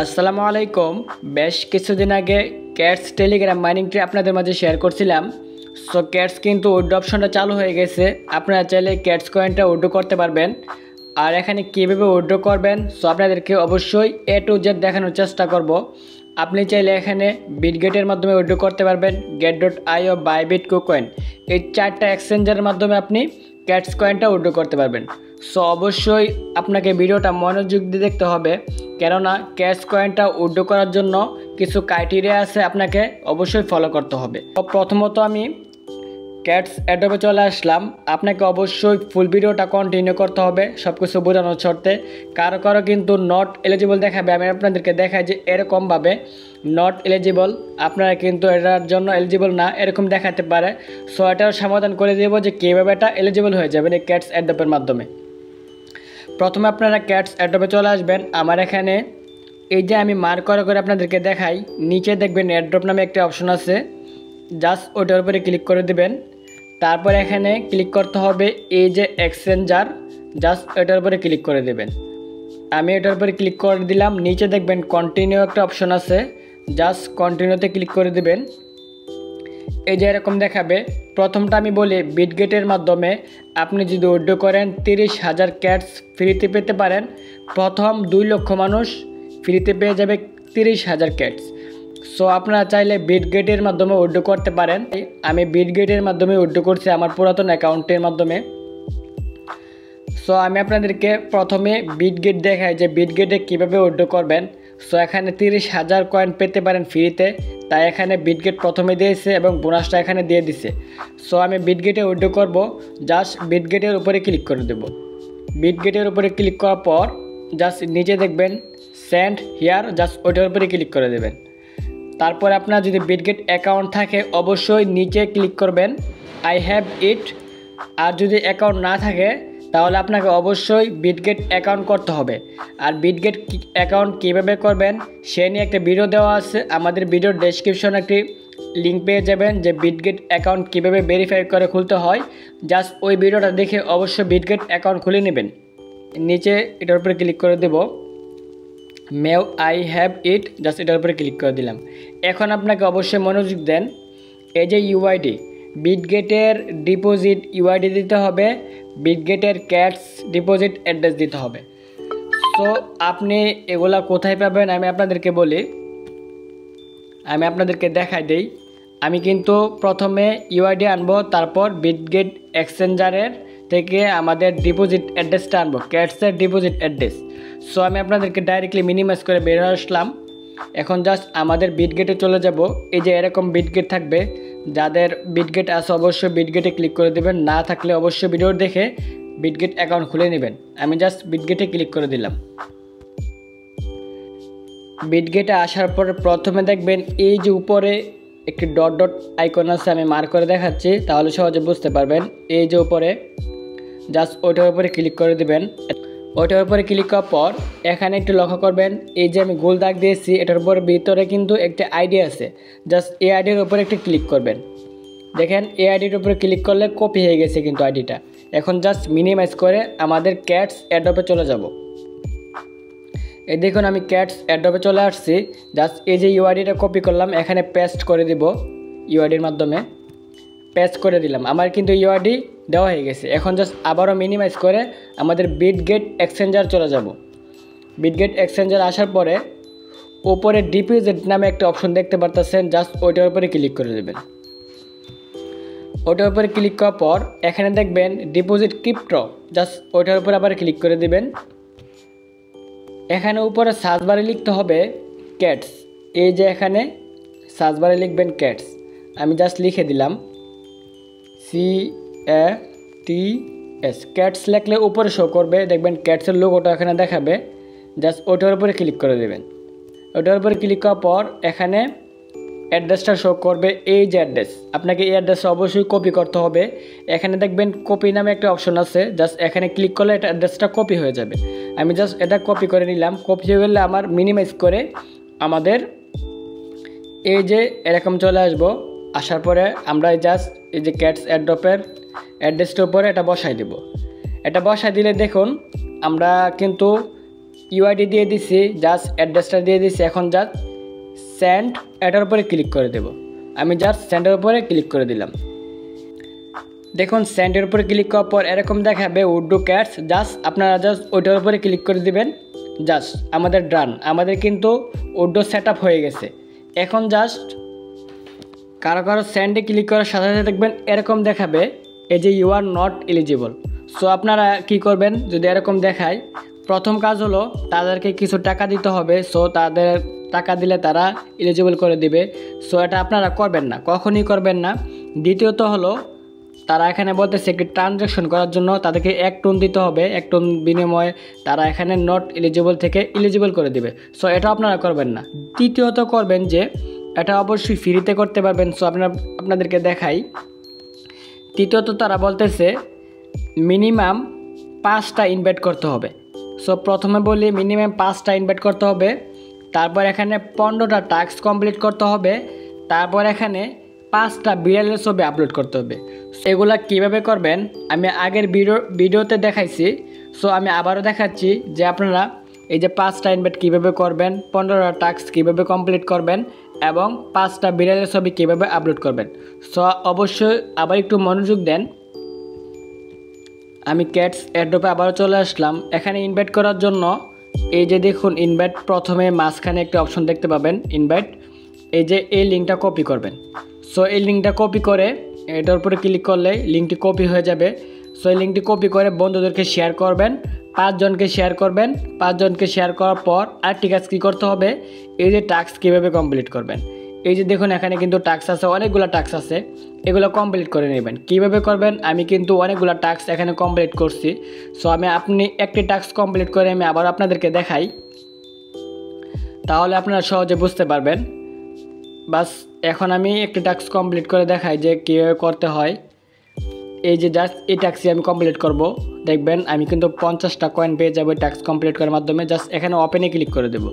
আসসালামু আলাইকুম। বেশ কিছুদিন আগে ক্যাটস টেলিগ্রাম মাইনিং ট্রি আপনাদের মাঝে শেয়ার করছিলাম। সো ক্যাটস কিন্তু উইথড্র অপশনটা চালু হয়ে গেছে। আপনারা চাইলে ক্যাটস কয়েনটা উইথড্র করতে পারবেন। আর এখানে কীভাবে উইথড্র করবেন, সো আপনাদেরকে অবশ্যই A to Z দেখানোর চেষ্টা করব। আপনি চাইলে এখানে বিটগেটের মাধ্যমে উইথড্র করতে পারবেন, get.io, বাইবিট, কুকয়েন, এই 4টা এক্সচেঞ্জের মাধ্যমে আপনি ক্যাটস কয়েনটা উইথড্র করতে পারবেন। সো অবশ্যই আপনাকে ভিডিওটা মনোযোগ দিয়ে দেখতে হবে, কেননা ক্যাটস কয়েনটা উইথড্র করার জন্য কিছু ক্রাইটেরিয়া আছে, আপনাকে অবশ্যই ফলো করতে হবে। তো প্রথমত আমি ক্যাটস অ্যাডোবে চলে আসলাম। আপনাকে অবশ্যই ফুল ভিডিওটা কন্টিনিউ করতে হবে সব কিছু বোঝানোর শর্তে। কারো কারো কিন্তু নট এলিজিবল দেখাবে, আমি আপনাদেরকে দেখাই যে এরকমভাবে নট এলিজিবল, আপনারা কিন্তু এটার জন্য এলিজিবল না এরকম দেখাতে পারে। সো এটার সমাধান করে দেবো যে কীভাবে এটা এলিজিবল হয়ে যাবেন এই ক্যাটস অ্যাডোবের মাধ্যমে। প্রথমে আপনারা ক্যাটস অ্যাডোবে চলে আসবেন। আমার এখানে এই যে আমি মার্ক করে আপনাদেরকে দেখাই, নিচে দেখবেন এয়ারড্রপ নামে একটা অপশন আছে, জাস্ট ওটার উপরে ক্লিক করে দেবেন। তারপর এখানে ক্লিক করতে হবে এই যে এক্সচেঞ্জার, জাস্ট এটার উপরে ক্লিক করে দেবেন। আমি এটার উপরে ক্লিক করে দিলাম। নিচে দেখবেন কন্টিনিউ একটা অপশন আছে, জাস্ট কন্টিনিউতে ক্লিক করে দেবেন। এই যে এরকম দেখাবে। প্রথমটা আমি বলি, বিটগেটের মাধ্যমে আপনি যদি উইথড্র করেন 30,000 ক্যাটস ফ্রিতে পেতে পারেন। প্রথম 2 লক্ষ মানুষ ফ্রিতে পেয়ে যাবে 30,000 ক্যাটস। সো আপনারা চাইলে বিটগেটের মাধ্যমে উইথড্র করতে পারেন। আমি বিটগেটের মাধ্যমে উইথড্র করছি আমার পুরাতন অ্যাকাউন্টের মাধ্যমে। সো আমি আপনাদেরকে প্রথমে বিটগেট দেখাই যে বিটগেটে কীভাবে উইথড্র করবেন। সো এখানে 30,000 কয়েন পেতে পারেন ফ্রিতে, তাই এখানে বিটগেট প্রথমে দিয়েছে এবং বোনাসটা এখানে দিয়ে দিছে। সো আমি বিটগেটে উইথড্র করব, জাস্ট বিটগেটের উপরে ক্লিক করে দেব। বিটগেটের উপরে ক্লিক করার পর জাস্ট নিচে দেখবেন সেন্ড হিয়ার, জাস্ট ওইটার উপরে ক্লিক করে দেবেন। তারপর আপনার যদি বিটগেট অ্যাকাউন্ট থাকে অবশ্যই নিচে ক্লিক করবেন আই হ্যাভ ইট। আর যদি অ্যাকাউন্ট না থাকে তাহলে আপনাকে অবশ্যই বিটগেট অ্যাকাউন্ট করতে হবে। আর বিটগেট অ্যাকাউন্ট কীভাবে করবেন সে নিয়ে একটা ভিডিও দেওয়া আছে, আমাদের ভিডিওর ডেসক্রিপশনে একটি লিঙ্ক পেয়ে যাবেন যে বিটগেট অ্যাকাউন্ট কীভাবে ভেরিফাই করে খুলতে হয়। জাস্ট ওই ভিডিওটা দেখে অবশ্যই বিটগেট অ্যাকাউন্ট খুলে নেবেন। নিচে এটার উপরে ক্লিক করে দেব, মেও আই হ্যাভ ইট, জাস্ট এটার উপরে ক্লিক করে দিলাম। এখন আপনাকে অবশ্যই মনোযোগ দেন, এই যে ইউআইডি, বিটগেটের ডিপোজিট ইউআইডি দিতে হবে, বিটগেটের ক্যাটস ডিপোজিট অ্যাড্রেস দিতে হবে। সো আপনি এগুলা কোথায় পাবেন আমি আপনাদেরকে বলি, আমি আপনাদেরকে দেখাই দেই। আমি কিন্তু প্রথমে ইউআইডি আনবো, তারপর বিটগেট এক্সচেঞ্জারের থেকে আমাদের ডিপোজিট অ্যাড্রেসটা আনবো, ক্যাটসের ডিপোজিট অ্যাড্রেস। সো আমি আপনাদেরকে ডাইরেক্টলি মিনিমাইজ করে বের আসলাম। এখন জাস্ট আমাদের বিটগেটে চলে যাব। এই যে এরকম বিটগেট থাকবে, যাদের বিটগেট আছে অবশ্যই বিটগেটে ক্লিক করে দেবেন, না থাকলে অবশ্যই ভিডিও দেখে বিটগেট অ্যাকাউন্ট খুলে নেবেন। আমি জাস্ট বিটগেটে ক্লিক করে দিলাম। বিটগেটে আসার পর প্রথমে দেখবেন এই যে উপরে একটি ডট ডট আইকন আছে, আমি মার্ক করে দেখাচ্ছি তাহলে সহজে বুঝতে পারবেন। এই যে উপরে জাস্ট ওইটার উপরে ক্লিক করে দেবেন। ওইটার উপরে ক্লিক করার পর এখানে একটু লক্ষ্য করবেন, এই যে আমি গোল দাগ দিয়েছি এটার উপর ভিতরে কিন্তু একটা আইডি আছে, জাস্ট এই আইডির উপরে একটু ক্লিক করবেন। দেখেন এই আইডির উপরে ক্লিক করলে কপি হয়ে গেছে কিন্তু আইডিটা। এখন জাস্ট মিনিমাইজ করে আমাদের ক্যাটস অ্যাডোবে চলে যাব। এই দেখুন আমি ক্যাটস অ্যাডোবে চলে আসছি। জাস্ট এই যে ইউআইডিটা কপি করলাম এখানে পেস্ট করে দিব, ইউআইডির মাধ্যমে পেস্ট করে দিলাম। আমার কিন্তু ইউআইডি দেওয়া হয়ে গেছে। এখন জাস্ট আবারও মিনিমাইজ করে আমাদের বিটগেট এক্সচেঞ্জার চলে যাব। বিটগেট এক্সচেঞ্জার আসার পরে উপরে ডিপোজিট নামে একটা অপশন দেখতে পারতেছেন, জাস্ট ওইটার উপরে ক্লিক করে দেবেন। ওইটার উপরে ক্লিক করার পর এখানে দেখবেন ডিপোজিট ক্রিপ্টো, জাস্ট ওইটার উপরে আবার ক্লিক করে দেবেন। এখানে উপরে সার্চ বারে লিখতে হবে ক্যাটস, এই যে এখানে সার্চ বারে লিখবেন ক্যাটস, আমি জাস্ট লিখে দিলাম CATS। ক্যাটস লিখলে উপরে শো করবে, দেখবেন ক্যাটসের লোগোটা এখানে দেখাবে, জাস্ট ওটার উপরে ক্লিক করে দেবেন। ওটার উপরে ক্লিক করার পর এখানে অ্যাড্রেসটা শো করবে, এই যে অ্যাড্রেস, আপনাকে এই অ্যাড্রেসটা অবশ্যই কপি করতে হবে। এখানে দেখবেন কপি নামে একটা অপশন আছে, জাস্ট এখানে ক্লিক করলে এটা অ্যাড্রেসটা কপি হয়ে যাবে। আমি জাস্ট এটা কপি করে নিলাম। কপি হয়ে গেলে আমার মিনিমাইজ করে আমাদের এই যে এরকম চলে আসবো। আসার পরে আমরা জাস্ট এই যে ক্যাটস অ্যাড্রপের অ্যাড্রেসটার উপরে এটা বসাই দেব। এটা বসাই দিলে দেখুন আমরা কিন্তু ইউআইডি দিয়ে দিছি, জাস্ট অ্যাড্রেসটা দিয়ে দিছি। এখন জাস্ট সেন্ড এটার উপরে ক্লিক করে দেব। আমি জাস্ট সেন্ডের উপরে ক্লিক করে দিলাম। দেখুন সেন্ডের উপরে ক্লিক করার পর এরকম দেখাবে উডো ক্যাটস। জাস্ট আপনারা জাস্ট ওইটার উপরে ক্লিক করে দিবেন। জাস্ট আমাদের ডান, আমাদের কিন্তু উডো সেট আপ হয়ে গেছে। এখন জাস্ট কারো কারো সেন্ডে ক্লিক করার সাথে সাথে দেখবেন এরকম দেখাবে এই যে you are not eligible. So আপনারা কি করবেন, যদি এরকম দেখায়, প্রথম কাজ হলো তাদেরকে কিছু টাকা দিতে হবে। সো তাদের টাকা দিলে তারা এলিজিবল করে দিবে। সো এটা আপনারা করবেন না, কখনই করবেন না। দ্বিতীয়ত হলো তারা এখানে বলতেছে একটি ট্রানজ্যাকশন করার জন্য তাদেরকে 1 টোন দিতে হবে। 1 টোন বিনিময়ে তারা এখানে নট এলিজিবল থেকে এলিজিবল করে দিবে। সো এটা আপনারা করবেন না। তৃতীয়ত করবেন যে এটা অবশ্যই ফ্রিতে করতে পারবেন। সো আপনাদেরকে দেখাই। তৃতীয়ত তারা বলতেছে মিনিমাম 5টা ইনভাইট করতে হবে। সো প্রথমে বলি মিনিমাম 5টা ইনভাইট করতে হবে। তারপর এখানে 15টা টাস্ক কমপ্লিট করতে হবে। তারপর এখানে 5টা বিড়ালের ছবি আপলোড করতে হবে। এগুলা কিভাবে করবেন আমি আগের ভিডিওতে দেখাইছি। সো আমি আবারও দেখাচ্ছি যে আপনারা এই যে 5টা ইনভাইট কীভাবে করবেন, 15টা টাস্ক কীভাবে কমপ্লিট করবেন এবং 5টা বিড়ালের ছবি কীভাবে আপলোড করবেন। সো অবশ্যই আবার একটু মনোযোগ দেন। আমি ক্যাটস এয়ারড্রপে আবারও চলে আসলাম। এখানে ইনভাইট করার জন্য এই যে দেখুন ইনভাইট, প্রথমে মাঝখানে একটা অপশন দেখতে পাবেন ইনভাইট। এই যে এই লিঙ্কটা কপি করবেন। সো এই লিঙ্কটা কপি করে এটার উপরে ক্লিক করলে লিঙ্কটি কপি হয়ে যাবে। সো এই লিঙ্কটি কপি করে বন্ধুদেরকে শেয়ার করবেন, 5 জনকে শেয়ার করবেন। 5 জনকে শেয়ার করার পর আরেকটি কাজ কী করতে হবে, এই যে টাস্ক কীভাবে কমপ্লিট করবেন। এই যে দেখুন এখানে কিন্তু টাস্ক আছে, অনেকগুলো টাস্ক আছে, এগুলো কমপ্লিট করে নেবেন। কীভাবে করবেন, আমি কিন্তু অনেকগুলো টাস্ক এখানে কমপ্লিট করছি। সো আপনি একটি টাস্ক কমপ্লিট করে আমি আবার আপনাদেরকে দেখাই, তাহলে আপনারা সহজে বুঝতে পারবেন। বাস এখন আমি একটি টাস্ক কমপ্লিট করে দেখাই যে কীভাবে করতে হয়। এই যে জাস্ট এই টাস্কই আমি কমপ্লিট করব। দেখবেন আমি কিন্তু 50টা কয়েন পেয়ে যাবো টাস্ক কমপ্লিট করার মাধ্যমে। জাস্ট এখানে ওপেনে ক্লিক করে দেব।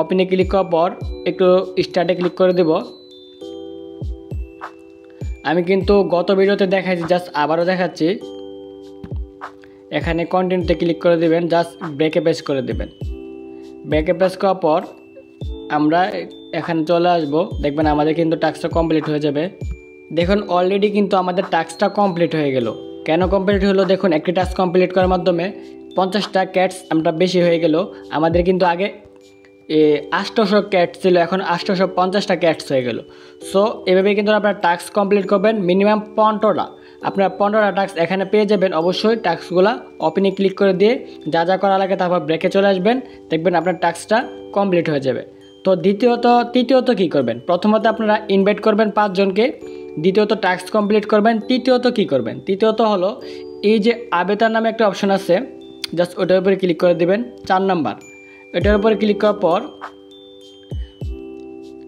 ওপেনে ক্লিক করার পর একটু স্টার্টে ক্লিক করে দেব। আমি কিন্তু গত ভিডিওতে দেখাইছি, জাস্ট আবারও দেখাচ্ছি। এখানে কন্টিনিউতে ক্লিক করে দেবেন, জাস্ট ব্রেকে প্রেস করে দেবেন। ব্রেকে প্রেস করার পর আমরা এখানে চলে আসব। দেখবেন আমাদের কিন্তু টাস্কটা কমপ্লিট হয়ে যাবে। দেখুন অলরেডি কিন্তু আমাদের টাস্কটা কমপ্লিট হয়ে গেল। কেন কমপ্লিট হলো, দেখুন একটি টাস্ক কমপ্লিট করার মাধ্যমে 50টা ক্যাটস আমরা বেশি হয়ে গেল। আমাদের কিন্তু আগে 800 ক্যাটস ছিল, এখন 850টা ক্যাটস হয়ে গেল। সো এভাবে কিন্তু আপনারা টাস্ক কমপ্লিট করবেন। মিনিমাম 15টা, আপনারা 15টা টাস্ক এখানে পেয়ে যাবেন। অবশ্যই টাস্কগুলো ওপেনে ক্লিক করে দিয়ে যা যা করা লাগে তারপর ব্রেকে চলে আসবেন, দেখবেন আপনার টাস্কটা কমপ্লিট হয়ে যাবে। তো তৃতীয়ত কী করবেন, প্রথমত আপনারা ইনভাইট করবেন 5 জনকে, দ্বিতীয়ত টাস্ক কমপ্লিট করবেন, তৃতীয়ত কী করবেন, তৃতীয়ত হলো এই যে আবেদন নামে একটা অপশন আছে, জাস্ট ওটার উপরে ক্লিক করে দেবেন। 4 নাম্বার এটার উপরে ক্লিক করার পর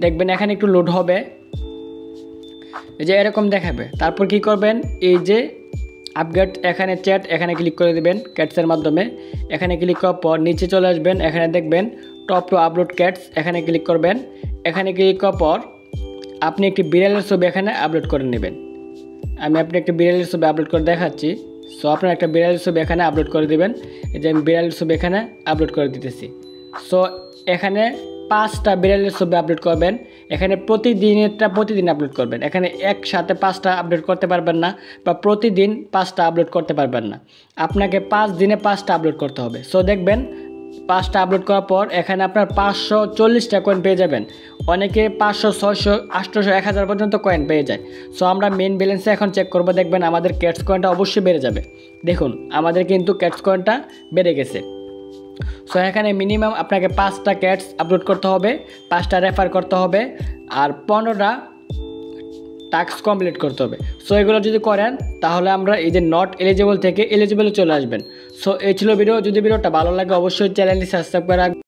দেখবেন এখানে একটু লোড হবে, এই যে এরকম দেখাবে। তারপর কি করবেন, এই যে আপগ্রেড এখানে চ্যাট এখানে ক্লিক করে দেবেন ক্যাটসের মাধ্যমে। এখানে ক্লিক করার পর নিচে চলে আসবেন, এখানে দেখবেন টপ টু আপলোড ক্যাটস, এখানে ক্লিক করবেন। এখানে ক্লিক করার পর আপনি একটি বিড়ালের ছবি এখানে আপলোড করে নেবেন। আমি একটি বিড়ালের ছবি আপলোড করে দেখাচ্ছি। সো আপনার একটা বিড়ালের ছবি এখানে আপলোড করে দেবেন। এই যে আমি বিড়ালের ছবি এখানে আপলোড করে দিতেছি। সো এখানে 5টা বিড়ালের ছবি আপলোড করবেন। এখানে প্রতিদিন আপলোড করবেন। এখানে একসাথে 5টা আপলোড করতে পারবেন না, বা প্রতিদিন 5টা আপলোড করতে পারবেন না। আপনাকে 5 দিনে 5টা আপলোড করতে হবে। সো দেখবেন 5টা আপলোড করার পর এখানে আপনার 540টা কয়েন পেয়ে যাবেন। অনেকে 500, 600, 800, 1000 পর্যন্ত কয়েন পেয়ে যায়। সো আমরা মেন ব্যালেন্সে এখন চেক করব, দেখবেন আমাদের ক্যাটস কয়েনটা অবশ্যই বেড়ে যাবে। দেখুন আমাদের কিন্তু ক্যাটস কয়েনটা বেড়ে গেছে। সো এখানে মিনিমাম আপনাকে 5টা ক্যাটস আপলোড করতে হবে, 5টা রেফার করতে হবে, আর 15টা টাস্ক কমপ্লিট করতে হবে। সো এগুলো যদি করেন তাহলে আমরা এই যে নট এলিজিবল থেকে এলিজিবলে চলে আসবেন। সো এই ছিল ভিডিও। যদি ভিডিওটা ভালো লাগে অবশ্যই চ্যানেলটি সাবস্ক্রাইব করে রাখবেন।